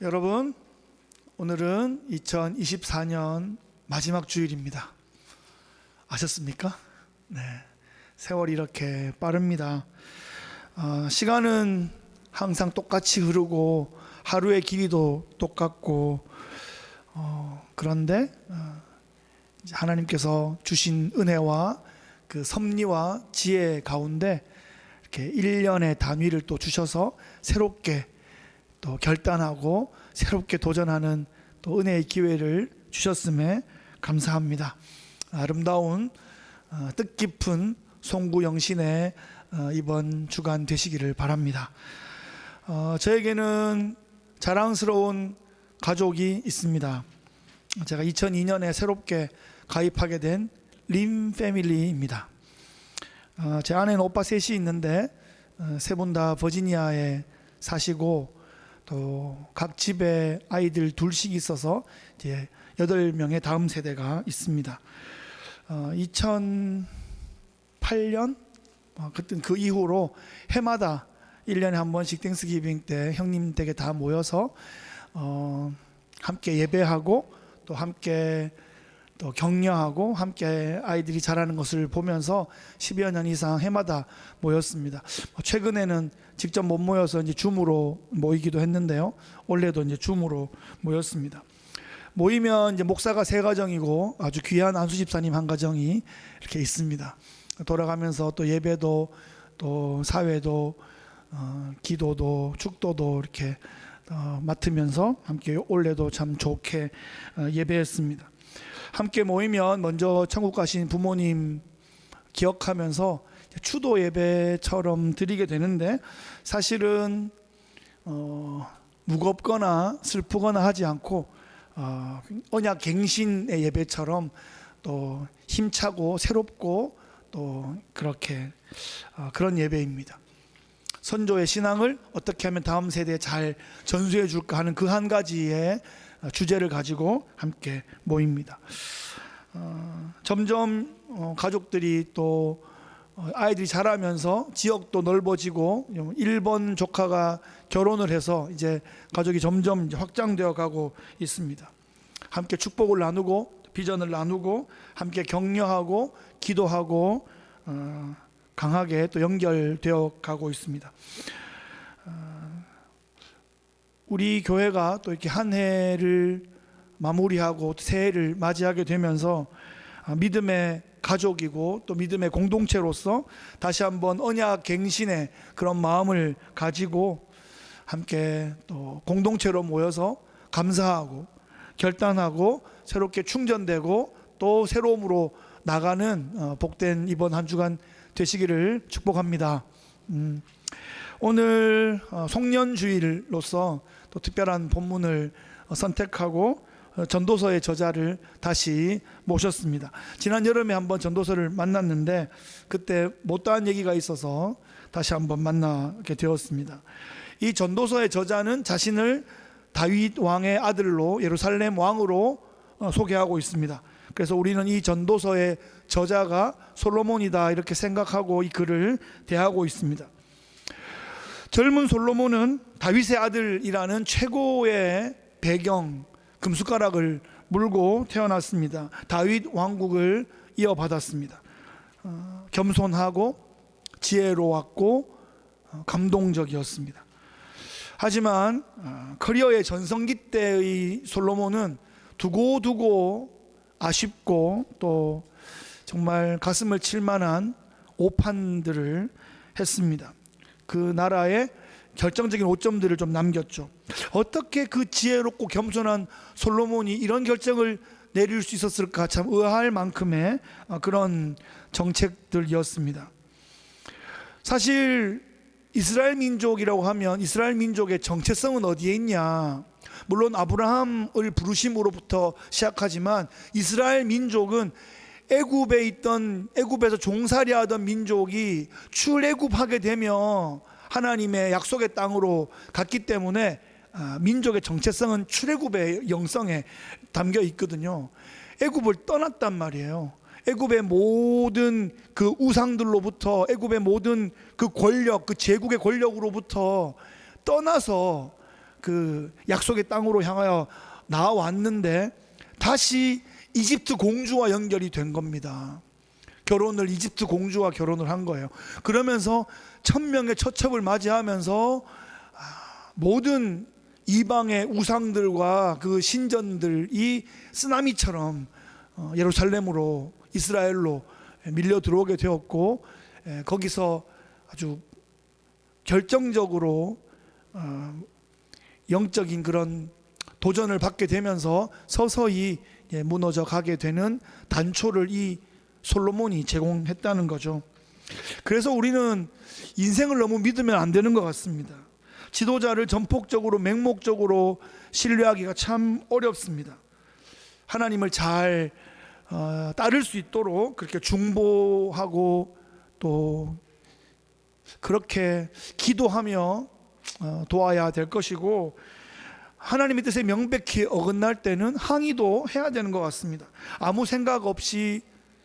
여러분, 오늘은 2024년 마지막 주일입니다. 아셨습니까? 네, 세월이 이렇게 빠릅니다. 시간은 항상 똑같이 흐르고 하루의 길이도 똑같고 그런데 하나님께서 주신 은혜와 그 섭리와 지혜 가운데 이렇게 1년의 단위를 또 주셔서 새롭게 또 결단하고 새롭게 도전하는 또 은혜의 기회를 주셨음에 감사합니다. 아름다운 뜻깊은 송구영신의 이번 주간 되시기를 바랍니다. 저에게는 자랑스러운 가족이 있습니다. 제가 2002년에 새롭게 가입하게 된 림 패밀리입니다. 제 아내는 오빠 셋이 있는데 세 분 다 버지니아에 사시고 또 각 집에 아이들 둘씩 있어서 이제 8명의 다음 세대가 있습니다. 2008년 그때 그 이후로 해마다 1년에 한 번씩 땡스기빙 때 형님 댁에 다 모여서 함께 예배하고 또 함께 또 격려하고 함께 아이들이 자라는 것을 보면서 10여 년 이상 해마다 모였습니다. 최근에는 직접 못 모여서 이제 줌으로 모이기도 했는데요. 올해도 이제 줌으로 모였습니다. 모이면 이제 목사가 3가정이고 아주 귀한 안수 집사님 1가정이 이렇게 있습니다. 돌아가면서 또 예배도 또 사회도 기도도 축도도 이렇게 맡으면서 함께 올해도 참 좋게 예배했습니다. 함께 모이면 먼저 천국 가신 부모님 기억하면서 추도 예배처럼 드리게 되는데 사실은 무겁거나 슬프거나 하지 않고 언약 갱신의 예배처럼 또 힘차고 새롭고 또 그렇게 그런 예배입니다. 선조의 신앙을 어떻게 하면 다음 세대에 잘 전수해 줄까 하는 그 한 가지의 주제를 가지고 함께 모입니다. 점점 가족들이 또 아이들이 자라면서 지역도 넓어지고 일본 조카가 결혼을 해서 이제 가족이 점점 확장되어 가고 있습니다. 함께 축복을 나누고 비전을 나누고 함께 격려하고 기도하고 강하게 또 연결되어 가고 있습니다. 우리 교회가 또 이렇게 한 해를 마무리하고 새해를 맞이하게 되면서 믿음의 가족이고 또 믿음의 공동체로서 다시 한번 언약 갱신의 그런 마음을 가지고 함께 또 공동체로 모여서 감사하고 결단하고 새롭게 충전되고 또 새로움으로 나가는 복된 이번 한 주간 되시기를 축복합니다. 오늘 송년주일로서 또 특별한 본문을 선택하고 전도서의 저자를 다시 모셨습니다. 지난 여름에 한번 전도서를 만났는데 그때 못다한 얘기가 있어서 다시 한번 만나게 되었습니다. 이 전도서의 저자는 자신을 다윗 왕의 아들로 예루살렘 왕으로 소개하고 있습니다. 그래서 우리는 이 전도서의 저자가 솔로몬이다 이렇게 생각하고 이 글을 대하고 있습니다. 젊은 솔로몬은 다윗의 아들이라는 최고의 배경 금숟가락을 물고 태어났습니다. 다윗 왕국을 이어받았습니다. 겸손하고 지혜로웠고 감동적이었습니다. 하지만 커리어의 전성기 때의 솔로몬은 두고두고 아쉽고 또 정말 가슴을 칠 만한 오판들을 했습니다. 그 나라의 결정적인 오점들을 좀 남겼죠. 어떻게 그 지혜롭고 겸손한 솔로몬이 이런 결정을 내릴 수 있었을까 참 의아할 만큼의 그런 정책들이었습니다. 사실 이스라엘 민족이라고 하면 이스라엘 민족의 정체성은 어디에 있냐? 물론 아브라함을 부르심으로부터 시작하지만 이스라엘 민족은 애굽에서 종살이하던 민족이 출애굽하게 되며 하나님의 약속의 땅으로 갔기 때문에 민족의 정체성은 출애굽의 영성에 담겨 있거든요. 애굽을 떠났단 말이에요. 애굽의 모든 그 우상들로부터 애굽의 모든 그 권력, 그 제국의 권력으로부터 떠나서 그 약속의 땅으로 향하여 나왔는데 다시 이집트 공주와 연결이 된 겁니다. 결혼을 이집트 공주와 결혼을 한 거예요. 그러면서 1000명의 처첩을 맞이하면서 모든 이방의 우상들과 그 신전들이 쓰나미처럼 예루살렘으로, 이스라엘로 밀려 들어오게 되었고, 거기서 아주 결정적으로 영적인 그런 도전을 받게 되면서 서서히 무너져 가게 되는 단초를 이 솔로몬이 제공했다는 거죠. 그래서 우리는 인생을 너무 믿으면 안 되는 것 같습니다. 지도자를 전폭적으로 맹목적으로 신뢰하기가 참 어렵습니다. 하나님을 잘 따를 수 있도록 그렇게 중보하고 또 그렇게 기도하며 도와야 될 것이고, 하나님의 뜻에 명백히 어긋날 때는 항의도 해야 되는 것 같습니다. 아무 생각 없이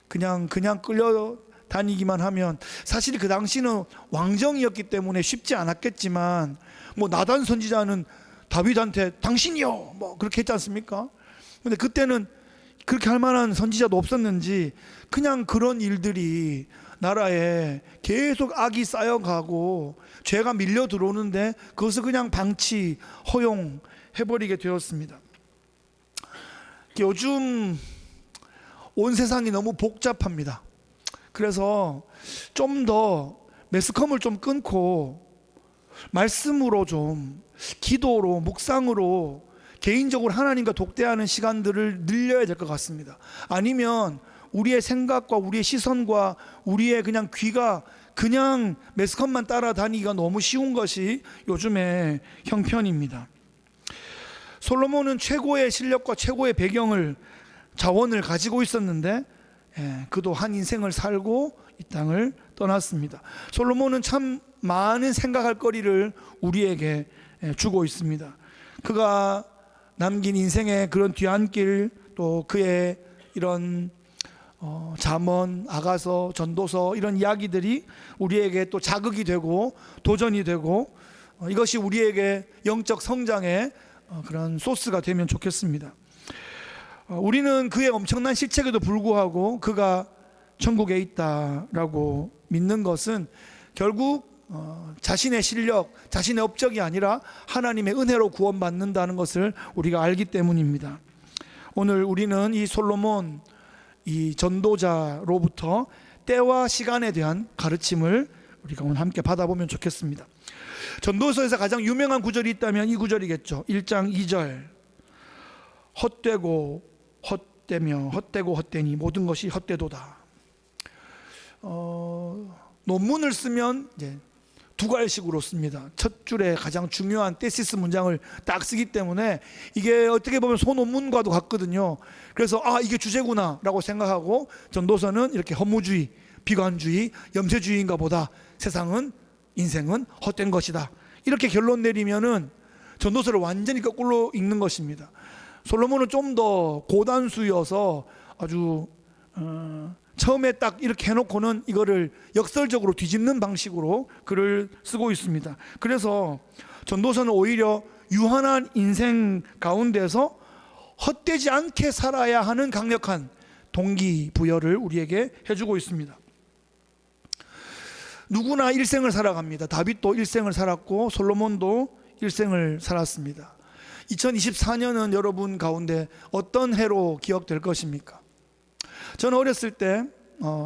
그냥 끌려다니기만 하면, 사실 그 당시는 왕정이었기 때문에 쉽지 않았겠지만, 뭐 나단 선지자는 다윗한테 당신이요 뭐 그렇게 했지 않습니까? 근데 그때는 그렇게 할 만한 선지자도 없었는지 그냥 그런 일들이 나라에 계속 악이 쌓여가고 죄가 밀려 들어오는데 그것을 그냥 방치, 허용해버리게 되었습니다. 요즘 온 세상이 너무 복잡합니다. 그래서 좀 더 매스컴을 좀 끊고 말씀으로 좀, 기도로, 묵상으로 개인적으로 하나님과 독대하는 시간들을 늘려야 될 것 같습니다. 아니면 우리의 생각과 우리의 시선과 우리의 그냥 귀가 그냥 매스컴만 따라다니기가 너무 쉬운 것이 요즘의 형편입니다. 솔로몬은 최고의 실력과 최고의 배경을, 자원을 가지고 있었는데 그도 한 인생을 살고 이 땅을 떠났습니다. 솔로몬은 참 많은 생각할 거리를 우리에게 주고 있습니다. 그가 남긴 인생의 그런 뒤안길, 또 그의 이런 잠언, 아가서, 전도서, 이런 이야기들이 우리에게 또 자극이 되고 도전이 되고, 이것이 우리에게 영적 성장의 그런 소스가 되면 좋겠습니다. 우리는 그의 엄청난 실책에도 불구하고 그가 천국에 있다라고 믿는 것은 결국 자신의 실력, 자신의 업적이 아니라 하나님의 은혜로 구원받는다는 것을 우리가 알기 때문입니다. 오늘 우리는 이 솔로몬, 이 전도자로부터 때와 시간에 대한 가르침을 우리가 오늘 함께 받아보면 좋겠습니다. 전도서에서 가장 유명한 구절이 있다면 이 구절이겠죠. 1장 2절, 헛되고 헛되며 헛되고 헛되니 모든 것이 헛되도다. 논문을 쓰면 이제 두 갈식으로 씁니다. 첫 줄에 가장 중요한 테시스 문장을 딱 쓰기 때문에 이게 어떻게 보면 소논문과도 같거든요. 그래서 이게 주제구나 라고 생각하고, 전도서는 이렇게 허무주의, 비관주의, 염세주의인가 보다, 세상은, 인생은 헛된 것이다, 이렇게 결론 내리면은 전도서를 완전히 거꾸로 읽는 것입니다. 솔로몬은 좀 더 고단수여서 아주 처음에 딱 이렇게 해놓고는 이거를 역설적으로 뒤집는 방식으로 글을 쓰고 있습니다. 그래서 전도서는 오히려 유한한 인생 가운데서 헛되지 않게 살아야 하는 강력한 동기부여를 우리에게 해주고 있습니다. 누구나 일생을 살아갑니다. 다윗도 일생을 살았고 솔로몬도 일생을 살았습니다. 2024년은 여러분 가운데 어떤 해로 기억될 것입니까? 저는 어렸을 때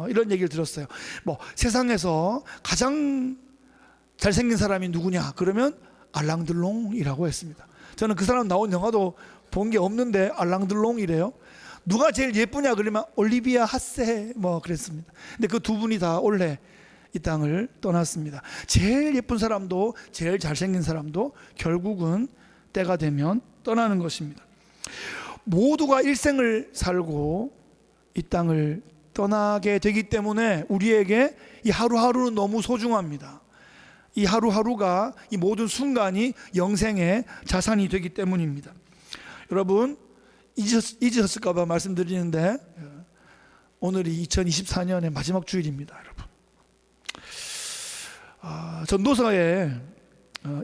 이런 얘기를 들었어요. 뭐 세상에서 가장 잘생긴 사람이 누구냐? 그러면 알랑들롱이라고 했습니다. 저는 그 사람 나온 영화도 본 게 없는데 알랑들롱이래요. 누가 제일 예쁘냐? 그러면 올리비아 하세 뭐 그랬습니다. 근데 그 두 분이 다 올해 이 땅을 떠났습니다. 제일 예쁜 사람도 제일 잘생긴 사람도 결국은 때가 되면 떠나는 것입니다. 모두가 일생을 살고 이 땅을 떠나게 되기 때문에 우리에게 이 하루하루는 너무 소중합니다. 이 하루하루가, 이 모든 순간이 영생의 자산이 되기 때문입니다. 여러분, 잊으셨을까 봐 말씀드리는데 오늘이 2024년의 마지막 주일입니다. 여러분, 전도서에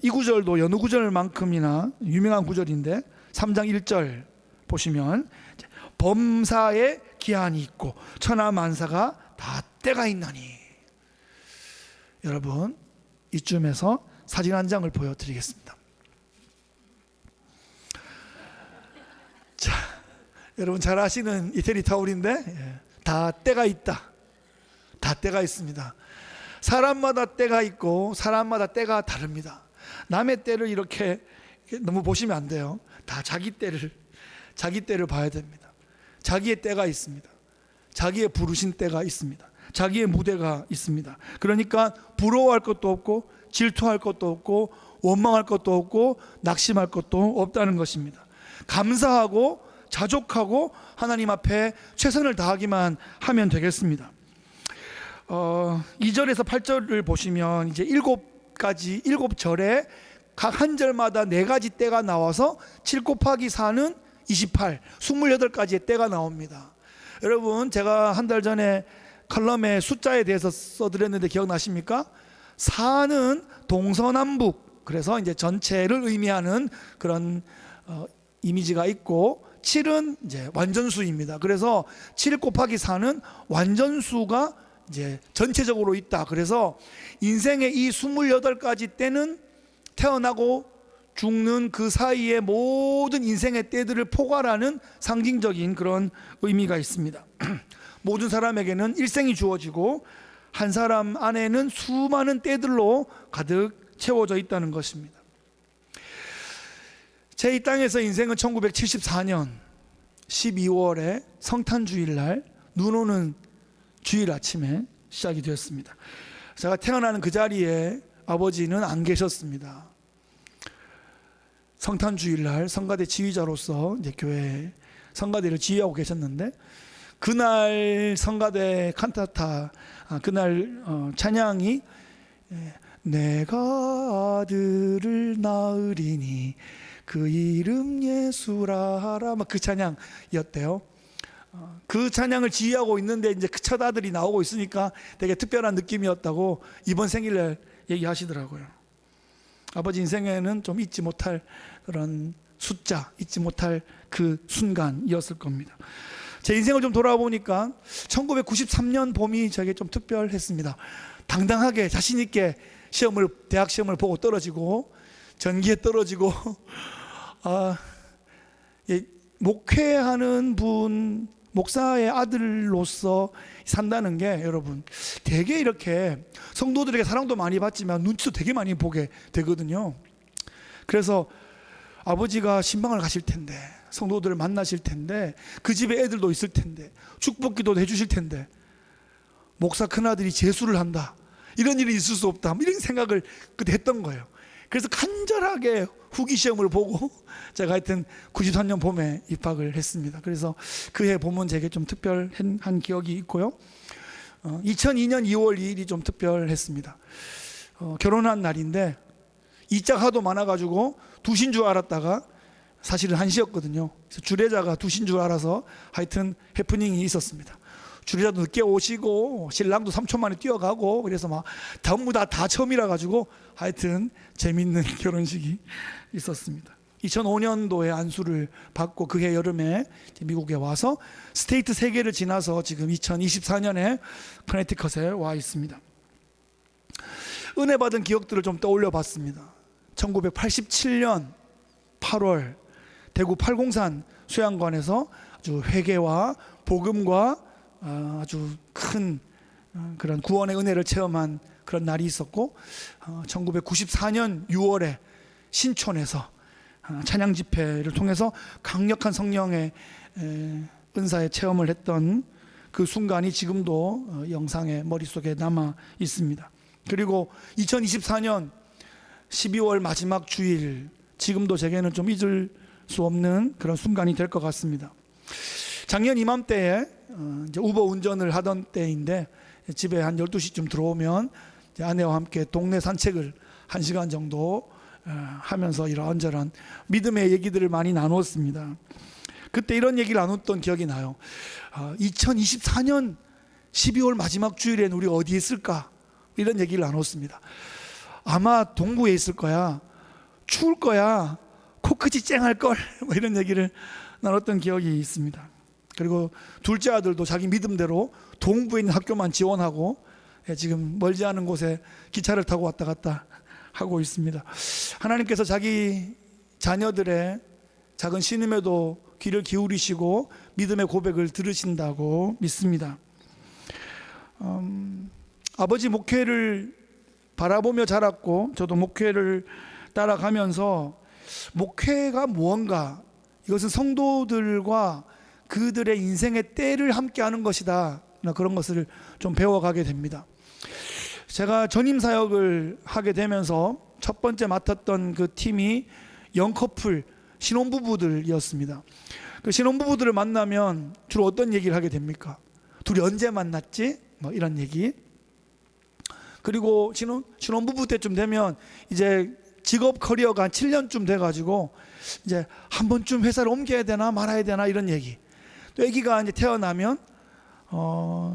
이 구절도 여느 구절만큼이나 유명한 구절인데 3장 1절 보시면 범사에 기한이 있고 천하만사가 다 때가 있나니. 여러분 이쯤에서 사진 한 장을 보여드리겠습니다. 자, 여러분 잘 아시는 이태리 타올인데 다 때가 있다. 다 때가 있습니다. 사람마다 때가 있고 사람마다 때가 다릅니다. 남의 때를 이렇게 너무 보시면 안 돼요. 다 자기 때를 봐야 됩니다. 자기의 때가 있습니다. 자기의 부르신 때가 있습니다. 자기의 무대가 있습니다. 그러니까 부러워할 것도 없고 질투할 것도 없고 원망할 것도 없고 낙심할 것도 없다는 것입니다. 감사하고 자족하고 하나님 앞에 최선을 다하기만 하면 되겠습니다. 2절에서 8절을 보시면 이제 7절에 각 한 절마다 4가지 때가 나와서 7 곱하기 4는 28, 28가지의 때가 나옵니다. 여러분 제가 한 달 전에 칼럼에 숫자에 대해서 써드렸는데 기억나십니까? 4는 동서남북, 그래서 이제 전체를 의미하는 그런 이미지가 있고 7은 이제 완전수입니다. 그래서 7 곱하기 4는 완전수가 이제 전체적으로 있다. 그래서 인생의 이 28가지 때는 태어나고 죽는 그 사이의 모든 인생의 때들을 포괄하는 상징적인 그런 의미가 있습니다. 모든 사람에게는 일생이 주어지고 한 사람 안에는 수많은 때들로 가득 채워져 있다는 것입니다. 제 이 땅에서 인생은 1974년 12월에 성탄주일날 눈 오는 주일 아침에 시작이 되었습니다. 제가 태어나는 그 자리에 아버지는 안 계셨습니다. 성탄주일날 성가대 지휘자로서 이제 교회 성가대를 지휘하고 계셨는데 그날 성가대 칸타타 그날 찬양이 내가 아들을 낳으리니 그 이름 예수라 하라 그 찬양이었대요. 그 찬양을 지휘하고 있는데 이제 그 첫 아들이 나오고 있으니까 되게 특별한 느낌이었다고 이번 생일날 얘기하시더라고요. 아버지 인생에는 좀 잊지 못할 그런 숫자, 잊지 못할 그 순간이었을 겁니다. 제 인생을 좀 돌아보니까 1993년 봄이 저에게 좀 특별했습니다. 당당하게 자신 있게 대학 시험을 보고 떨어지고 전기에 떨어지고 목회하는 분, 목사의 아들로서 산다는 게 여러분 되게 이렇게 성도들에게 사랑도 많이 받지만 눈치도 되게 많이 보게 되거든요. 그래서 아버지가 신방을 가실 텐데 성도들을 만나실 텐데 그 집에 애들도 있을 텐데 축복기도도 해주실 텐데 목사 큰아들이 재수를 한다, 이런 일이 있을 수 없다, 이런 생각을 그때 했던 거예요. 그래서 간절하게 후기 시험을 보고 제가 하여튼 93년 봄에 입학을 했습니다. 그래서 그해 봄은 제게 좀 특별한 기억이 있고요. 2002년 2월 2일이 좀 특별했습니다. 결혼한 날인데 이자가 하도 많아가지고 2시인 줄 알았다가 사실은 1시였거든요. 그래서 주례자가 2시인 줄 알아서 하여튼 해프닝이 있었습니다. 주례자도 늦게 오시고 신랑도 3초 만에 뛰어가고 그래서 막 전부 다 처음이라 가지고 하여튼 재밌는 결혼식이 있었습니다. 2005년도에 안수를 받고 그해 여름에 미국에 와서 스테이트 3개를 지나서 지금 2024년에 커네티컷에 와 있습니다. 은혜 받은 기억들을 좀 떠올려 봤습니다. 1987년 8월 대구 팔공산 수양관에서 아주 회개와 복음과 아주 큰 그런 구원의 은혜를 체험한 그런 날이 있었고 1994년 6월에 신촌에서 찬양 집회를 통해서 강력한 성령의 은사의 체험을 했던 그 순간이 지금도 영상의 머릿속에 남아 있습니다. 그리고 2024년 12월 마지막 주일, 지금도 제게는 좀 잊을 수 없는 그런 순간이 될 것 같습니다. 작년 이맘때에 이제 우버 운전을 하던 때인데 집에 한 12시쯤 들어오면 이제 아내와 함께 동네 산책을 1시간 정도 하면서 이런저런 믿음의 얘기들을 많이 나누었습니다. 그때 이런 얘기를 나눴던 기억이 나요. 2024년 12월 마지막 주일에는 우리 어디에 있을까? 이런 얘기를 나눴습니다. 아마 동부에 있을 거야. 추울 거야. 코끝이 쨍할 걸. 뭐 이런 얘기를 나눴던 기억이 있습니다. 그리고 둘째 아들도 자기 믿음대로 동부에 있는 학교만 지원하고 지금 멀지 않은 곳에 기차를 타고 왔다 갔다 하고 있습니다. 하나님께서 자기 자녀들의 작은 신음에도 귀를 기울이시고 믿음의 고백을 들으신다고 믿습니다. 아버지 목회를 바라보며 자랐고 저도 목회를 따라가면서 목회가 무언가, 이것은 성도들과 그들의 인생의 때를 함께하는 것이다, 그런 것을 좀 배워가게 됩니다. 제가 전임 사역을 하게 되면서 첫 번째 맡았던 그 팀이 영커플 신혼부부들이었습니다. 그 신혼부부들을 만나면 주로 어떤 얘기를 하게 됩니까? 둘이 언제 만났지? 뭐 이런 얘기. 그리고 신혼부부 때쯤 되면 이제 직업 커리어가 한 7년쯤 돼가지고 이제 한 번쯤 회사를 옮겨야 되나 말아야 되나 이런 얘기. 또 아기가 이제 태어나면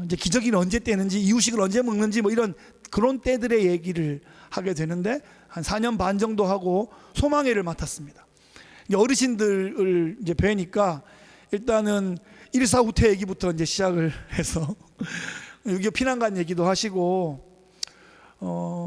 이제 기저귀는 언제 떼는지, 이유식을 언제 먹는지 뭐 이런 그런 때들의 얘기를 하게 되는데 한 4년 반 정도 하고 소망회를 맡았습니다. 어르신들을 이제 뵈니까 일단은 일사후퇴 얘기부터 이제 시작을 해서 6.25 피난간 얘기도 하시고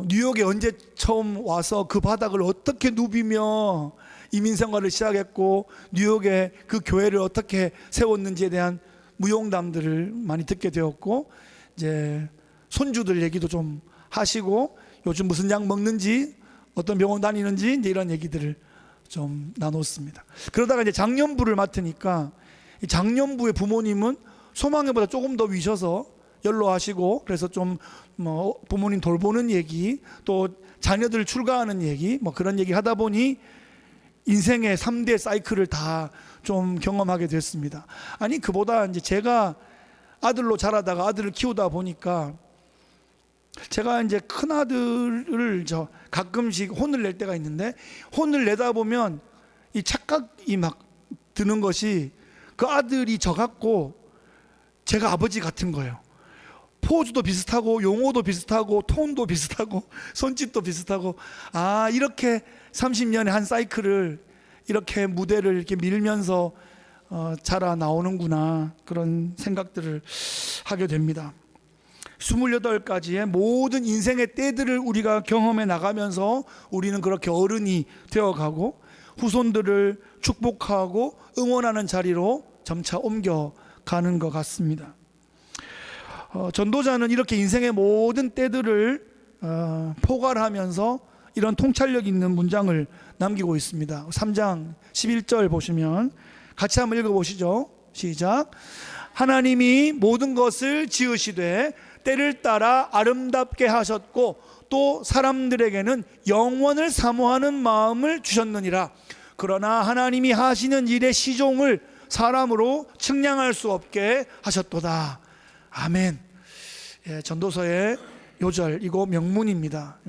뉴욕에 언제 처음 와서 그 바닥을 어떻게 누비며 이민생활을 시작했고 뉴욕에 그 교회를 어떻게 세웠는지에 대한 무용담들을 많이 듣게 되었고, 이제 손주들 얘기도 좀 하시고 요즘 무슨 약 먹는지 어떤 병원 다니는지 이제 이런 얘기들을 좀 나눴습니다. 그러다가 이제 장년부를 맡으니까 이 장년부의 부모님은 소망회보다 조금 더 위셔서 연로하시고, 그래서 좀 뭐 부모님 돌보는 얘기, 또 자녀들 출가하는 얘기, 뭐 그런 얘기 하다 보니 인생의 3대 사이클을 다 좀 경험하게 됐습니다. 아니 그보다 이제 제가 아들로 자라다가 아들을 키우다 보니까 제가 이제 큰 아들을 가끔씩 혼을 낼 때가 있는데, 혼을 내다 보면 이 착각이 막 드는 것이 그 아들이 저 같고 제가 아버지 같은 거예요. 포즈도 비슷하고 용어도 비슷하고 톤도 비슷하고 손짓도 비슷하고, 아 이렇게 30년의 한 사이클을 이렇게 무대를 이렇게 밀면서 자라 나오는구나, 그런 생각들을 하게 됩니다. 28가지의 모든 인생의 때들을 우리가 경험해 나가면서 우리는 그렇게 어른이 되어가고 후손들을 축복하고 응원하는 자리로 점차 옮겨가는 것 같습니다. 전도자는 이렇게 인생의 모든 때들을 포괄하면서 이런 통찰력 있는 문장을 남기고 있습니다. 3장 11절 보시면 같이 한번 읽어보시죠. 시작. 하나님이 모든 것을 지으시되 때를 따라 아름답게 하셨고 또 사람들에게는 영원을 사모하는 마음을 주셨느니라. 그러나 하나님이 하시는 일의 시종을 사람으로 측량할 수 없게 하셨도다. 아멘. 예, 전도서의 요절이고 명문입니다.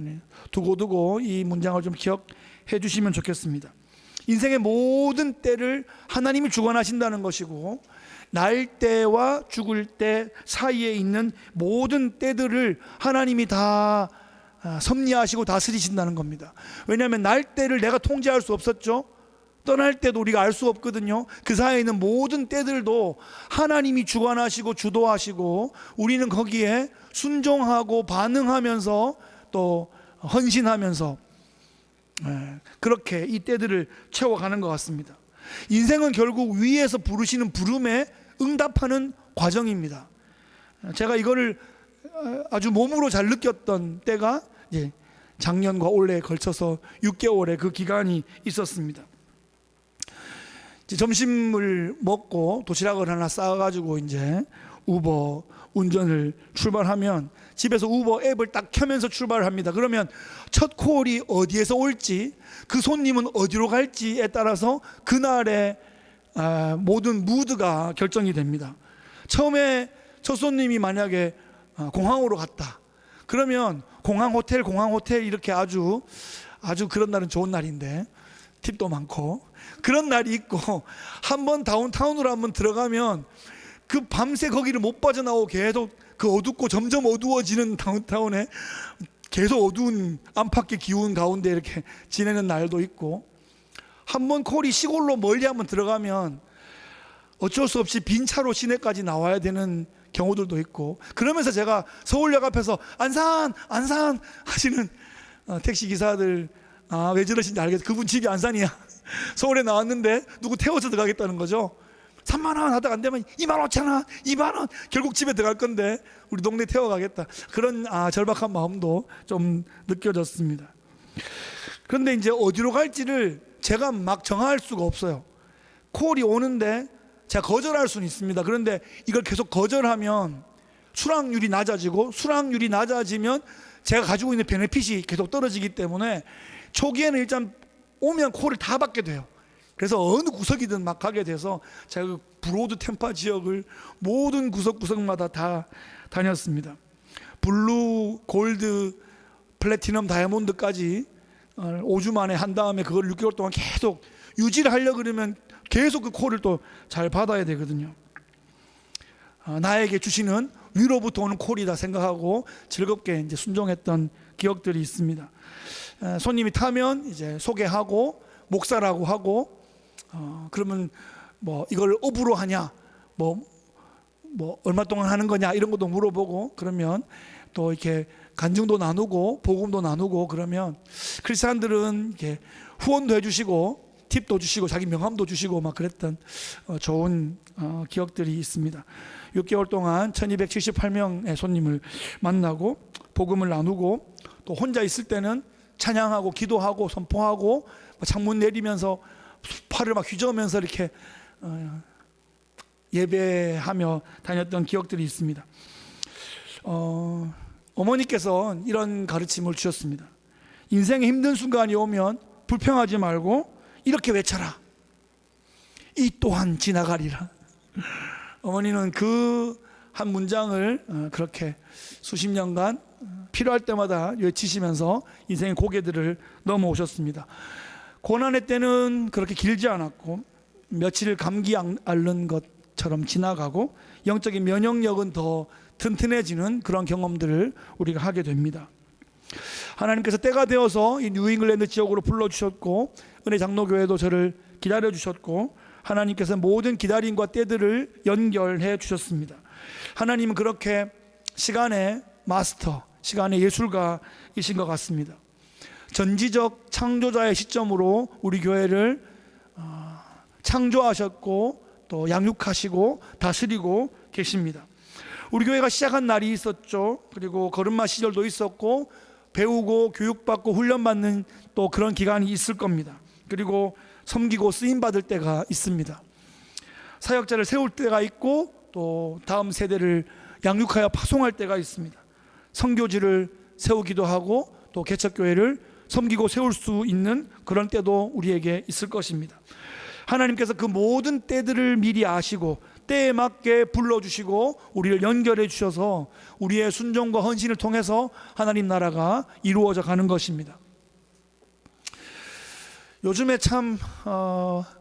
두고두고 이 문장을 좀 기억해 주시면 좋겠습니다. 인생의 모든 때를 하나님이 주관하신다는 것이고, 날 때와 죽을 때 사이에 있는 모든 때들을 하나님이 다 섭리하시고 다스리신다는 겁니다. 왜냐하면 날 때를 내가 통제할 수 없었죠. 떠날 때도 우리가 알 수 없거든요. 그 사이에 있는 모든 때들도 하나님이 주관하시고 주도하시고 우리는 거기에 순종하고 반응하면서 또 헌신하면서 그렇게 이 때들을 채워가는 것 같습니다. 인생은 결국 위에서 부르시는 부름에 응답하는 과정입니다. 제가 이거를 아주 몸으로 잘 느꼈던 때가 이제 작년과 올해에 걸쳐서 6개월의 그 기간이 있었습니다. 점심을 먹고 도시락을 하나 싸가지고 이제 우버 운전을 출발하면 집에서 우버 앱을 딱 켜면서 출발을 합니다. 그러면 첫 콜이 어디에서 올지, 그 손님은 어디로 갈지에 따라서 그날의 모든 무드가 결정이 됩니다. 처음에 첫 손님이 만약에 공항으로 갔다, 그러면 공항 호텔 이렇게 아주 그런 날은 좋은 날인데 팁도 많고 그런 날이 있고, 한번 다운타운으로 한번 들어가면 그 밤새 거기를 못 빠져나오고 계속 그 어둡고 점점 어두워지는 다운타운에 계속 어두운 안팎의 기운 가운데 이렇게 지내는 날도 있고, 한번 콜이 시골로 멀리 한번 들어가면 어쩔 수 없이 빈 차로 시내까지 나와야 되는 경우들도 있고, 그러면서 제가 서울역 앞에서 안산 안산 하시는 택시 기사들, 왜 저러신지 알겠어. 그분 집이 안산이야. 서울에 나왔는데 누구 태워서 들어가겠다는 거죠. 3만 원 하다가 안 되면 2만 5천 원, 2만 원, 결국 집에 들어갈 건데 우리 동네 태워가겠다. 그런 절박한 마음도 좀 느껴졌습니다. 그런데 이제 어디로 갈지를 제가 막 정할 수가 없어요. 콜이 오는데 제가 거절할 수는 있습니다. 그런데 이걸 계속 거절하면 수락률이 낮아지고, 수락률이 낮아지면 제가 가지고 있는 베네핏이 계속 떨어지기 때문에 초기에는 일단 오면 콜을 다 받게 돼요. 그래서 어느 구석이든 막 가게 돼서 제가 그 브로드 템파 지역을 모든 구석구석마다 다 다녔습니다. 블루, 골드, 플래티넘, 다이아몬드까지 5주 만에 한 다음에 그걸 6개월 동안 계속 유지를 하려고 그러면 계속 그 콜을 또 잘 받아야 되거든요. 나에게 주시는 위로부터 오는 콜이다 생각하고 즐겁게 이제 순종했던 기억들이 있습니다. 손님이 타면 이제 소개하고 목사라고 하고, 그러면 뭐 이걸 업으로 하냐, 뭐 얼마 동안 하는 거냐 이런 것도 물어보고, 그러면 또 이렇게 간증도 나누고 복음도 나누고, 그러면 크리스찬들은 이렇게 후원도 해주시고 팁도 주시고 자기 명함도 주시고 막 그랬던 좋은 기억들이 있습니다. 6개월 동안 1278명의 손님을 만나고 복음을 나누고, 또 혼자 있을 때는 찬양하고 기도하고 선포하고 창문 내리면서 팔을 막 휘저으면서 이렇게 예배하며 다녔던 기억들이 있습니다. 어머니께서 이런 가르침을 주셨습니다. 인생의 힘든 순간이 오면 불평하지 말고 이렇게 외쳐라. 이 또한 지나가리라. 어머니는 그 한 문장을 그렇게 수십 년간 필요할 때마다 외치시면서 인생의 고개들을 넘어오셨습니다. 고난의 때는 그렇게 길지 않았고 며칠 감기 앓는 것처럼 지나가고 영적인 면역력은 더 튼튼해지는 그런 경험들을 우리가 하게 됩니다. 하나님께서 때가 되어서 이 뉴잉글랜드 지역으로 불러주셨고, 은혜 장로교회도 저를 기다려주셨고, 하나님께서 모든 기다림과 때들을 연결해 주셨습니다. 하나님은 그렇게 시간의 마스터, 시간의 예술가이신 것 같습니다. 전지적 창조자의 시점으로 우리 교회를 창조하셨고 또 양육하시고 다스리고 계십니다. 우리 교회가 시작한 날이 있었죠. 그리고 걸음마 시절도 있었고 배우고 교육받고 훈련받는 또 그런 기간이 있을 겁니다. 그리고 섬기고 쓰임받을 때가 있습니다. 사역자를 세울 때가 있고 또 다음 세대를 양육하여 파송할 때가 있습니다. 선교지를 세우기도 하고 또 개척교회를 섬기고 세울 수 있는 그런 때도 우리에게 있을 것입니다. 하나님께서 그 모든 때들을 미리 아시고 때에 맞게 불러주시고 우리를 연결해 주셔서 우리의 순종과 헌신을 통해서 하나님 나라가 이루어져 가는 것입니다. 요즘에 참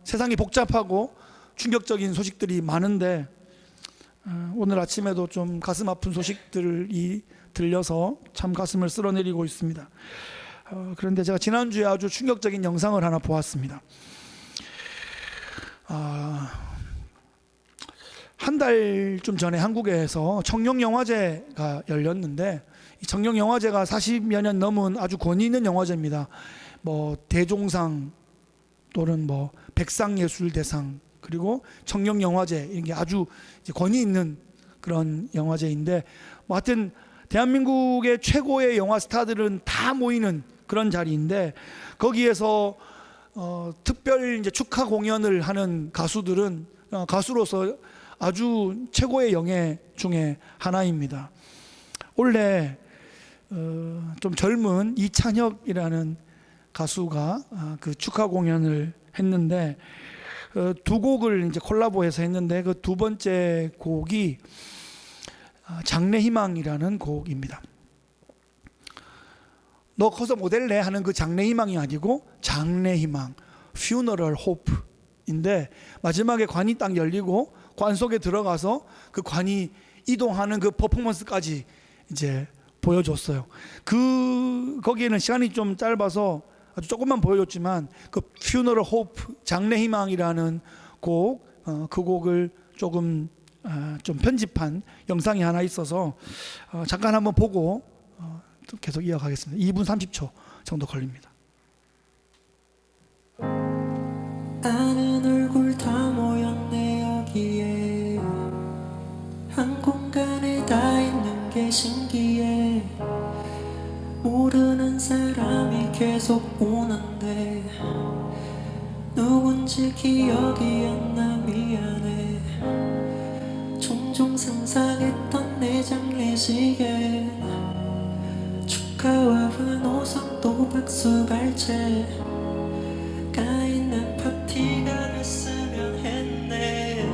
세상이 복잡하고 충격적인 소식들이 많은데 오늘 아침에도 좀 가슴 아픈 소식들이 들려서 참 가슴을 쓸어내리고 있습니다. 그런데 제가 지난주에 아주 충격적인 영상을 하나 보았습니다. 한 달쯤 전에 한국에서 청룡영화제가 열렸는데, 이 청룡영화제가 40여 년 넘은 아주 권위 있는 영화제입니다. 뭐 대종상 또는 뭐 백상예술대상 그리고 청룡영화제 이런 게 아주 권위 있는 그런 영화제인데, 뭐 하여튼 대한민국의 최고의 영화 스타들은 다 모이는 그런 자리인데, 거기에서 특별 이제 축하 공연을 하는 가수들은 가수로서 아주 최고의 영예 중에 하나입니다. 원래 좀 젊은 이찬혁이라는 가수가 그 축하 공연을 했는데 두 곡을 이제 콜라보해서 했는데 그 두 번째 곡이 장래희망이라는 곡입니다. 너 커서 모델래 하는 그 장래희망이 아니고 장래희망, Funeral Hope인데, 마지막에 관이 딱 열리고 관 속에 들어가서 그 관이 이동하는 그 퍼포먼스까지 이제 보여줬어요. 거기에는 시간이 좀 짧아서 아주 조금만 보여줬지만 그 Funeral Hope 장래 희망이라는 곡, 그 곡을 조금 좀 편집한 영상이 하나 있어서 잠깐 한번 보고 계속 이어가겠습니다. 2분 30초 정도 걸립니다. 아는 얼굴 다 모였네 여기에 한 공간에 다 있는 게 신기해. 모르는 사람이 계속 오는데 누군지 기억이 안 나 미안해. 종종 상상했던 내 장례식에 축하와 환호성 또 박수 발채 있는 파티가 됐으면 했네.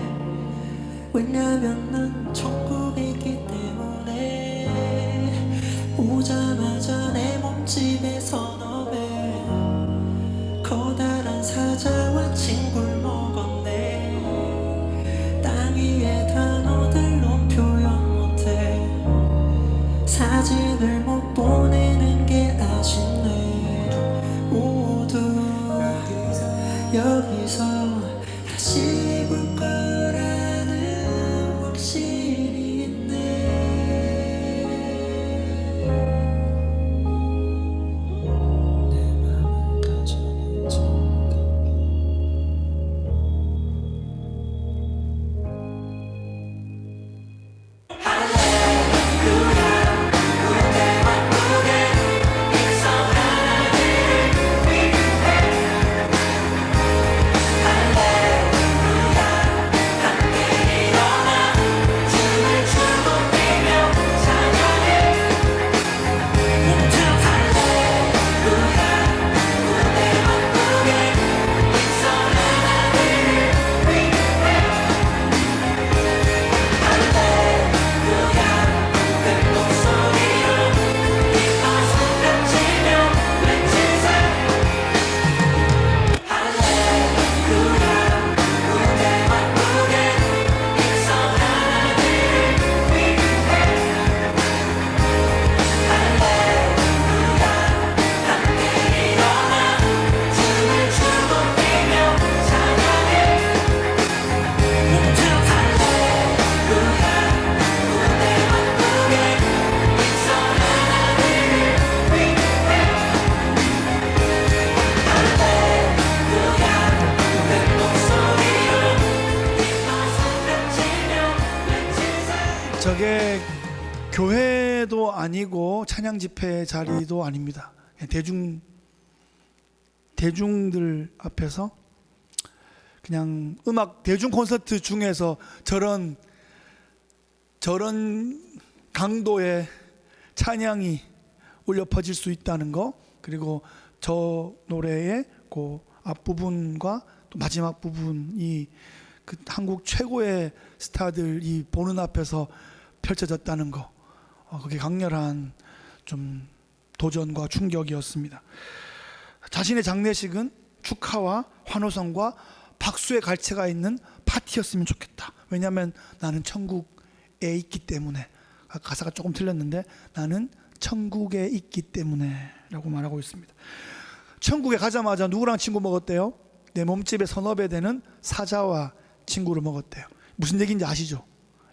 왜냐면 난 천국에 있기 때문에. 오자마자 내 몸집에 서너 배 커다란 사자와 친구를 먹었네. 땅 위에 단어들로 표현 못해. 사진을 못 보내는 게 아쉽네. 모두 여기서 다시 볼 거라는 확신이 있네. 내 맘을 가져는 저게 교회도 아니고 찬양 집회 자리도 아닙니다. 대중들 앞에서 그냥 음악 대중 콘서트 중에서 저런 강도의 찬양이 울려 퍼질 수 있다는 거, 그리고 저 노래의 그 앞부분과 또 마지막 부분이 그 한국 최고의 스타들이 보는 앞에서 펼쳐졌다는 거, 그게 강렬한 좀 도전과 충격이었습니다. 자신의 장례식은 축하와 환호성과 박수의 갈채가 있는 파티였으면 좋겠다. 왜냐하면 나는 천국에 있기 때문에. 가사가 조금 틀렸는데 나는 천국에 있기 때문에 라고 말하고 있습니다. 천국에 가자마자 누구랑 친구 먹었대요? 내 몸집에 서너 배 되는 사자와 친구를 먹었대요. 무슨 얘기인지 아시죠?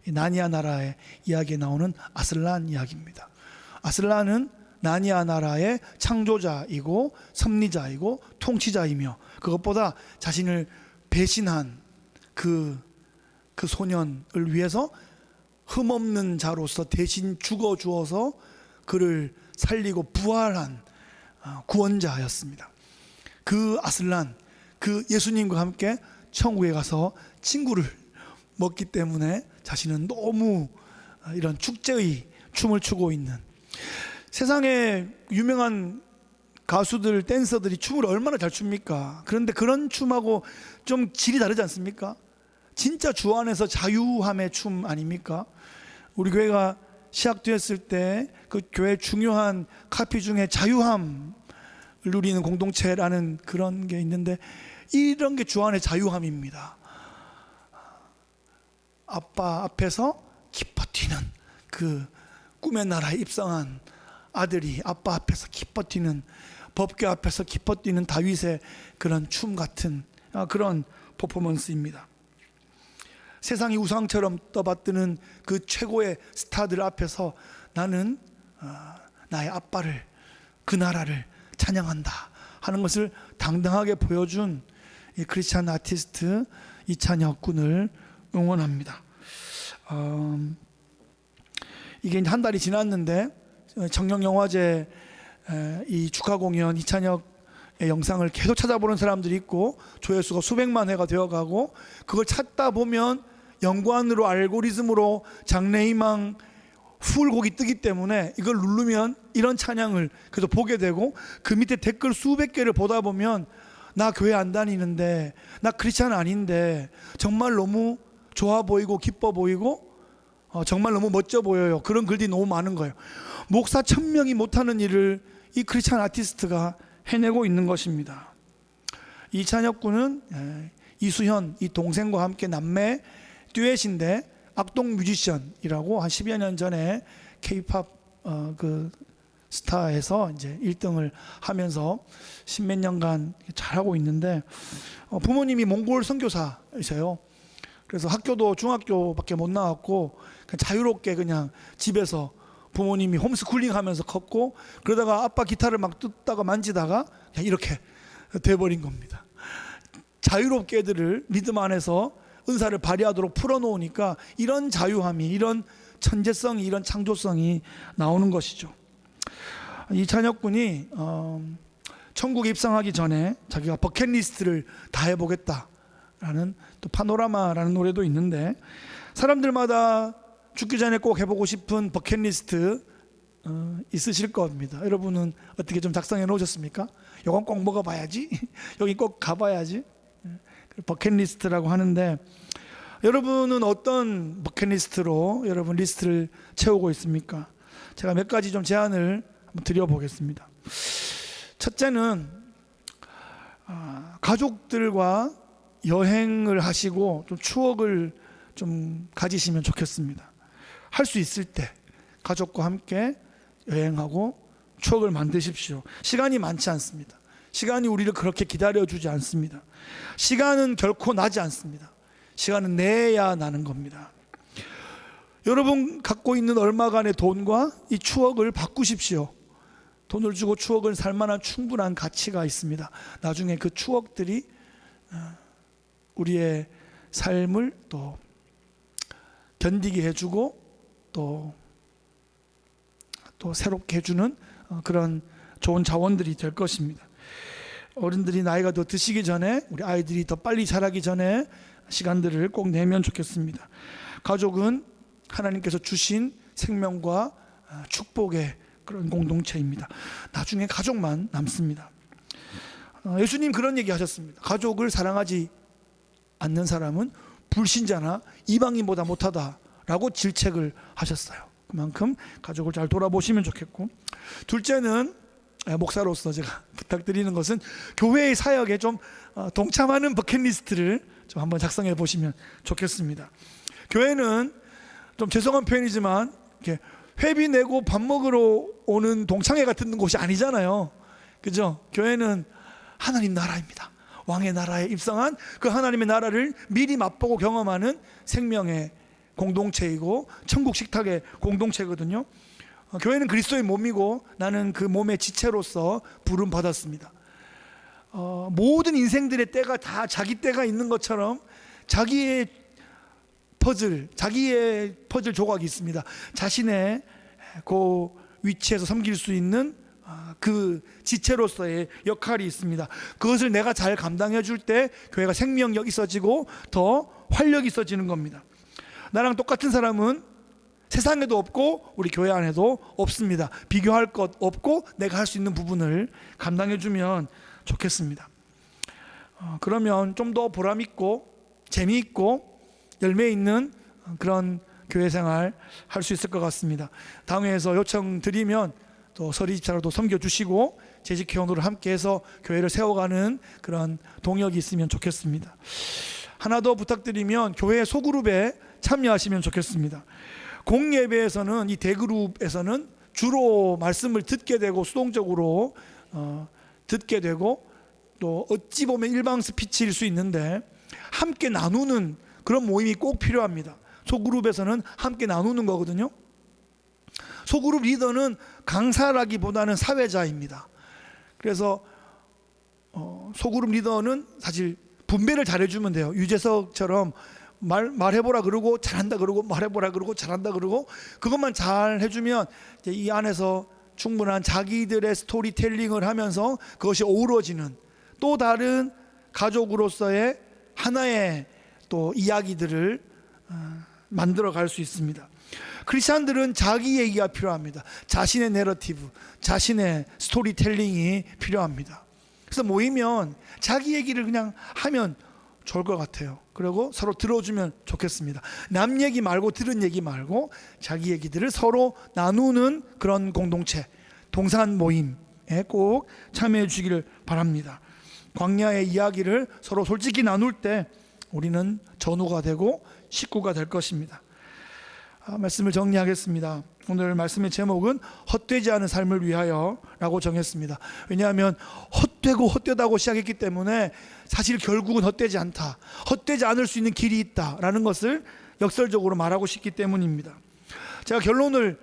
나니아 나라의 이야기에 나오는 아슬란 이야기입니다. 아슬란은 나니아 나라의 창조자이고 섭리자이고 통치자이며, 그것보다 자신을 배신한 그 소년을 위해서 흠없는 자로서 대신 죽어 주어서 그를 살리고 부활한 구원자였습니다. 그 아슬란, 그 예수님과 함께 천국에 가서 친구를 먹기 때문에 자신은 너무 이런 축제의 춤을 추고 있는, 세상에 유명한 가수들, 댄서들이 춤을 얼마나 잘 춥니까? 그런데 그런 춤하고 좀 질이 다르지 않습니까? 진짜 주 안에서 자유함의 춤 아닙니까? 우리 교회가 시작되었을 때 그 교회 중요한 카피 중에 자유함을 누리는 공동체라는 그런 게 있는데, 이런 게 주 안의 자유함입니다. 아빠 앞에서 기뻐 뛰는 그 꿈의 나라에 입성한 아들이 아빠 앞에서 기뻐 뛰는, 법궤 앞에서 기뻐 뛰는 다윗의 그런 춤 같은 그런 퍼포먼스입니다. 세상이 우상처럼 떠받드는 그 최고의 스타들 앞에서 나는 나의 아빠를, 그 나라를 찬양한다 하는 것을 당당하게 보여준 이 크리스찬 아티스트 이찬혁 군을 응원합니다. 이게 한 달이 지났는데 청룡영화제 이 축하 공연 이찬혁의 영상을 계속 찾아보는 사람들이 있고 조회수가 수백만 회가 되어가고, 그걸 찾다 보면 연관으로 알고리즘으로 장래희망 풀곡이 뜨기 때문에 이걸 누르면 이런 찬양을 계속 보게 되고, 그 밑에 댓글 수백 개를 보다 보면 나 교회 안 다니는데, 나 크리스찬 아닌데 정말 너무 좋아 보이고 기뻐 보이고 정말 너무 멋져 보여요, 그런 글들이 너무 많은 거예요. 목사 1000명이 못하는 일을 이 크리스찬 아티스트가 해내고 있는 것입니다. 이찬혁 군은 이수현 이 동생과 함께 남매 듀엣인데 악동 뮤지션이라고 한 10여 년 전에 K-팝 그 스타에서 이제 1등을 하면서 십몇 년간 잘하고 있는데, 부모님이 몽골 선교사이세요. 그래서 학교도 중학교밖에 못 나왔고 그냥 자유롭게 그냥 집에서 부모님이 홈스쿨링 하면서 컸고, 그러다가 아빠 기타를 막 뜯다가 만지다가 그냥 이렇게 돼버린 겁니다. 자유롭게 애들을 리듬 안에서 은사를 발휘하도록 풀어놓으니까 이런 자유함이, 이런 천재성이, 이런 창조성이 나오는 것이죠. 이찬혁 군이 천국에 입성하기 전에 자기가 버킷리스트를 다 해보겠다라는, 또 파노라마라는 노래도 있는데, 사람들마다 죽기 전에 꼭 해보고 싶은 버킷리스트 있으실 겁니다. 여러분은 어떻게 좀 작성해 놓으셨습니까? 이건 꼭 먹어봐야지, 여기 꼭 가봐야지, 버킷리스트라고 하는데, 여러분은 어떤 버킷리스트로 여러분 리스트를 채우고 있습니까? 제가 몇 가지 좀 제안을 한번 드려보겠습니다. 첫째는 가족들과 여행을 하시고 좀 추억을 좀 가지시면 좋겠습니다. 할 수 있을 때 가족과 함께 여행하고 추억을 만드십시오. 시간이 많지 않습니다. 시간이 우리를 그렇게 기다려주지 않습니다. 시간은 결코 나지 않습니다. 시간은 내야 나는 겁니다. 여러분 갖고 있는 얼마간의 돈과 이 추억을 바꾸십시오. 돈을 주고 추억을 살 만한 충분한 가치가 있습니다. 나중에 그 추억들이 우리의 삶을 또 견디게 해주고 또 새롭게 해주는 그런 좋은 자원들이 될 것입니다. 어른들이 나이가 더 드시기 전에, 우리 아이들이 더 빨리 자라기 전에 시간들을 꼭 내면 좋겠습니다. 가족은 하나님께서 주신 생명과 축복의 그런 공동체입니다. 나중에 가족만 남습니다. 예수님 그런 얘기 하셨습니다. 가족을 사랑하지 않는 사람은 불신자나 이방인보다 못하다라고 질책을 하셨어요. 그만큼 가족을 잘 돌아보시면 좋겠고, 둘째는 목사로서 제가 부탁드리는 것은 교회의 사역에 좀 동참하는 버킷리스트를 좀 한번 작성해 보시면 좋겠습니다. 교회는 좀 죄송한 표현이지만 이렇게 회비 내고 밥 먹으러 오는 동창회 같은 곳이 아니잖아요. 그죠? 교회는 하나님 나라입니다. 왕의 나라에 입성한 그 하나님의 나라를 미리 맛보고 경험하는 생명의 공동체이고 천국 식탁의 공동체거든요. 교회는 그리스도의 몸이고 나는 그 몸의 지체로서 부름 받았습니다. 모든 인생들의 때가 다 자기 때가 있는 것처럼 자기의 퍼즐 조각이 있습니다. 자신의 그 위치에서 섬길 수 있는 그 지체로서의 역할이 있습니다. 그것을 내가 잘 감당해 줄 때 교회가 생명력 있어지고 더 활력이 있어지는 겁니다. 나랑 똑같은 사람은 세상에도 없고 우리 교회 안에도 없습니다. 비교할 것 없고 내가 할 수 있는 부분을 감당해 주면 좋겠습니다. 그러면 좀 더 보람 있고 재미있고 열매 있는 그런 교회 생활 할 수 있을 것 같습니다. 당회에서 요청드리면 또 서리집사로도 섬겨주시고 재직회원으로 함께해서 교회를 세워가는 그런 동력이 있으면 좋겠습니다. 하나 더 부탁드리면 교회 소그룹에 참여하시면 좋겠습니다. 공예배에서는 이 대그룹에서는 주로 말씀을 듣게 되고 수동적으로 듣게 되고 또 어찌 보면 일방 스피치일 수 있는데 함께 나누는 그런 모임이 꼭 필요합니다. 소그룹에서는 함께 나누는 거거든요. 소그룹 리더는 강사라기보다는 사회자입니다. 그래서 소그룹 리더는 사실 분배를 잘해주면 돼요. 유재석처럼 말해보라 그러고 잘한다 그러고 말해보라 그러고 잘한다 그러고 그것만 잘 해주면 이제 이 안에서 충분한 자기들의 스토리텔링을 하면서 그것이 어우러지는 또 다른 가족으로서의 하나의 또 이야기들을 만들어 갈 수 있습니다. 크리스찬들은 자기 얘기가 필요합니다. 자신의 내러티브, 자신의 스토리텔링이 필요합니다. 그래서 모이면 자기 얘기를 그냥 하면 좋을 것 같아요. 그리고 서로 들어주면 좋겠습니다. 남 얘기 말고 들은 얘기 말고 자기 얘기들을 서로 나누는 그런 공동체, 동산 모임에 꼭 참여해 주시기를 바랍니다. 광야의 이야기를 서로 솔직히 나눌 때 우리는 전우가 되고 식구가 될 것입니다. 말씀을 정리하겠습니다. 오늘 말씀의 제목은 헛되지 않은 삶을 위하여 라고 정했습니다. 왜냐하면 헛되고 헛되다고 시작했기 때문에 사실 결국은 헛되지 않다, 헛되지 않을 수 있는 길이 있다라는 것을 역설적으로 말하고 싶기 때문입니다. 제가 결론을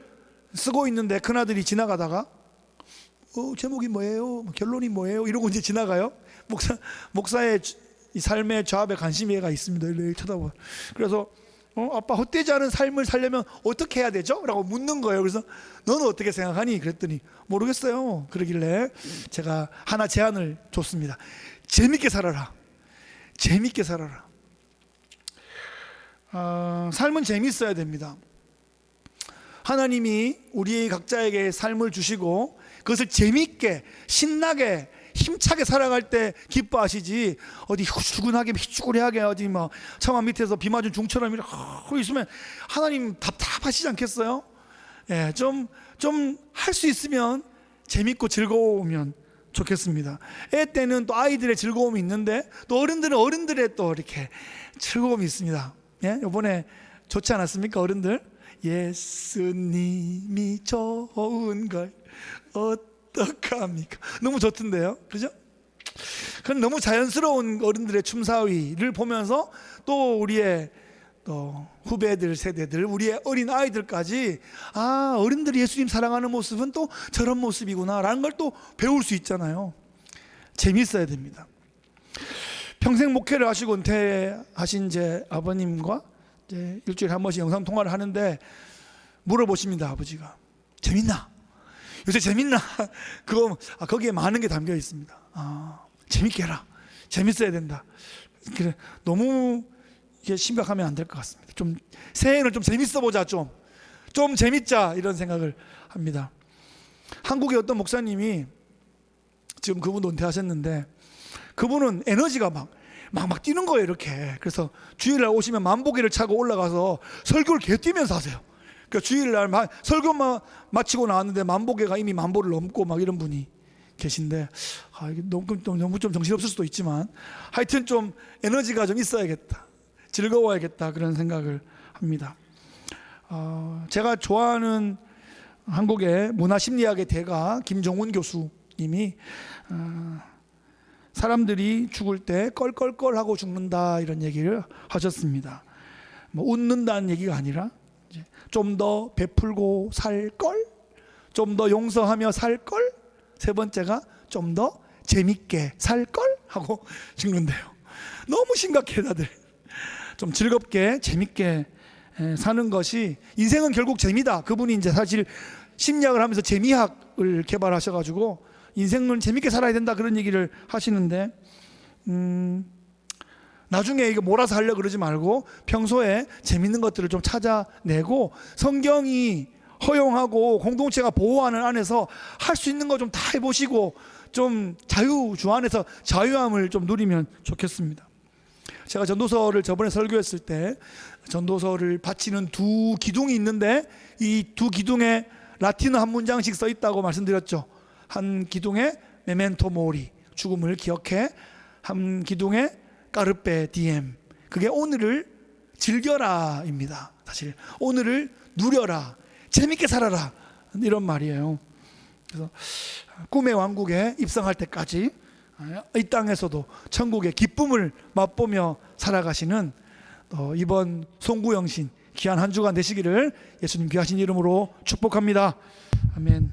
쓰고 있는데 큰아들이 지나가다가 제목이 뭐예요? 결론이 뭐예요? 이러고 이제 지나가요. 목사의 이 삶의 좌합에 관심이가 있습니다. 이렇게 쳐다봐. 그래서 아빠 헛되지 않은 삶을 살려면 어떻게 해야 되죠? 라고 묻는 거예요. 그래서 너는 어떻게 생각하니? 그랬더니 모르겠어요. 그러길래 제가 하나 제안을 줬습니다. 재밌게 살아라. 재밌게 살아라. 삶은 재밌어야 됩니다. 하나님이 우리 각자에게 삶을 주시고 그것을 재밌게 신나게 힘차게 살아갈 때 기뻐하시지 어디 후주근하게 휘쭈그레하게 어디 뭐 차만 밑에서 비 맞은 중처럼 이렇게 있으면 하나님 답답하시지 않겠어요? 예, 좀 할 수 있으면 재밌고 즐거우면 좋겠습니다. 애 때는 또 아이들의 즐거움이 있는데 또 어른들은 어른들의 또 이렇게 즐거움이 있습니다. 예, 이번에 좋지 않았습니까, 어른들? 예수님이 좋은 걸 어떡합니까? 너무 좋던데요, 그죠? 그건 너무 자연스러운 어른들의 춤사위를 보면서 또 우리의 또 후배들 세대들, 우리의 어린 아이들까지 어른들이 예수님 사랑하는 모습은 또 저런 모습이구나라는 걸 또 배울 수 있잖아요. 재밌어야 됩니다. 평생 목회를 하시고 은퇴하신 제 아버님과 이제 일주일에 한 번씩 영상 통화를 하는데 물어보십니다. 아버지가 재밌나? 요새 재밌나? 그거 거기에 많은 게 담겨 있습니다. 재밌게 해라. 재밌어야 된다. 그래, 너무 이게 심각하면 안 될 것 같습니다. 좀 새해는 좀 재밌어 보자. 좀 재밌자 이런 생각을 합니다. 한국의 어떤 목사님이 지금 그분도 은퇴하셨는데 그분은 에너지가 막 뛰는 거예요, 이렇게. 그래서 주일날 오시면 만보기를 차고 올라가서 설교를 개 뛰면서 하세요. 그러니까 주일날 설교만 마치고 나왔는데 만보계가 이미 만보를 넘고 막 이런 분이 계신데 이게 너무 좀 정신없을 수도 있지만 하여튼 좀 에너지가 좀 있어야겠다, 즐거워야겠다 그런 생각을 합니다. 제가 좋아하는 한국의 문화심리학의 대가 김종훈 교수님이 사람들이 죽을 때 껄껄껄하고 죽는다 이런 얘기를 하셨습니다. 뭐 웃는다는 얘기가 아니라 좀 더 베풀고 살걸, 좀 더 용서하며 살걸, 세 번째가 좀 더 재밌게 살걸 하고 죽는데요. 너무 심각해 다들. 좀 즐겁게 재밌게 사는 것이, 인생은 결국 재미다. 그분이 이제 사실 심리학을 하면서 재미학을 개발하셔가지고 인생은 재밌게 살아야 된다 그런 얘기를 하시는데 나중에 이거 몰아서 하려고 그러지 말고 평소에 재밌는 것들을 좀 찾아내고 성경이 허용하고 공동체가 보호하는 안에서 할 수 있는 거 좀 다 해보시고 좀 자유주 안에서 자유함을 좀 누리면 좋겠습니다. 제가 전도서를 저번에 설교했을 때 전도서를 바치는 두 기둥이 있는데 이 두 기둥에 라틴어 한 문장씩 써 있다고 말씀드렸죠. 한 기둥에 메멘토 모리, 죽음을 기억해. 한 기둥에 까르페 디엠, 그게 오늘을 즐겨라입니다. 사실 오늘을 누려라, 재밌게 살아라, 이런 말이에요. 그래서 꿈의 왕국에 입성할 때까지 이 땅에서도 천국의 기쁨을 맛보며 살아가시는 이번 송구영신 귀한 한 주간 되시기를 예수님 귀하신 이름으로 축복합니다. 아멘.